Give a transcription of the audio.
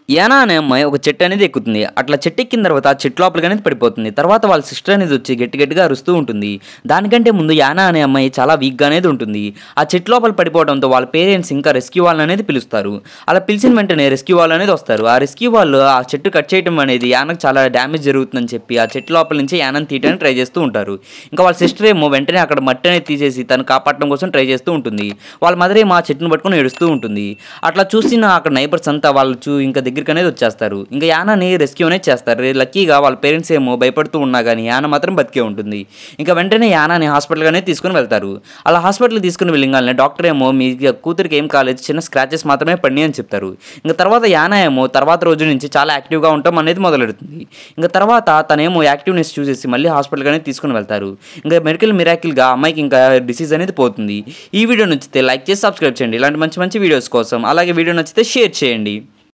యానా అనే అమ్మాయి ఒక చెట్టు అనేది ఎక్కుతుంది. అట్లా చెట్టు ఎక్కిన తర్వాత ఆ చెట్టు లోపలికి అనేది పడిపోతుంది. తర్వాత వాళ్ళ సిస్టర్ అనేది వచ్చి గట్టి గట్టిగా అరుస్తూ ఉంటుంది. దానికంటే ముందు యానా అనే అమ్మాయి చాలా వీక్‌గా అనేది ఉంటుంది. ఆ చెట్టు లోపల పడిపోవడంతో వాళ్ళ పేరెంట్స్ ఇంకా రెస్క్యూ వాళ్ళననేది పిలుస్తారు. అలా పిలిచిన వెంటనే రెస్క్యూ వాళ్ళనేది వస్తారు. ఆ రెస్క్యూ వాళ్ళు ఆ చెట్టు కట్ చేయడం అనేది యానాకు చాలా డ్యామేజ్ జరుగుతుందని చెప్పి ఆ చెట్టు లోపల నుంచి యానాని తీయడానికి ట్రై చేస్తూ ఉంటారు. ఇంకా వాళ్ళ సిస్టర్ ఏమో వెంటనే అక్కడ మట్టి అనేది తీసేసి తను కాపాడడం కోసం ట్రై చేస్తూ ఉంటుంది. వాళ్ళ మదర్ ఏమో ఆ చెట్టుని పట్టుకొని ఏడుస్తూ ఉంటుంది. అట్లా చూసిన అక్కడ నైబర్స్ అంతా వాళ్ళు ఇంకా దగ్గరికనేది వచ్చేస్తారు. ఇంకా యానాని రెస్క్యూ అనేది చేస్తారు. లక్కీగా వాళ్ళ పేరెంట్స్ ఏమో భయపడుతూ ఉన్నా కానీ యాన మాత్రం బతికే ఉంటుంది. ఇంకా వెంటనే యానాని హాస్పిటల్‌కి అనేది తీసుకొని వెళ్తారు. అలా హాస్పిటల్‌కి తీసుకొని వెళ్ళంగానే డాక్టర్ ఏమో మీ కూతురికి ఏం కాలేదు, చిన్న స్క్రాచెస్ మాత్రమే పడినాయి అని చెప్తారు. ఇంకా తర్వాత యానా ఏమో తర్వాత రోజు నుంచి చాలా యాక్టివ్‌గా ఉండటం అనేది మొదలెడుతుంది. ఇంకా తర్వాత తనేమో యాక్టివ్‌నెస్ చూసేసి మళ్ళీ హాస్పిటల్‌కి అనేది తీసుకొని వెళ్తారు. ఇంకా మెడికల్ మిరాకిల్‌గా అమ్మాయికి ఇంకా డిసీజ్ అనేది పోతుంది. ఈ వీడియో నచ్చితే లైక్ చేసి సబ్స్క్రైబ్ చేయండి. ఇలాంటి మంచి మంచి వీడియోస్ కోసం. అలాగే వీడియో నచ్చితే షేర్ చేయండి.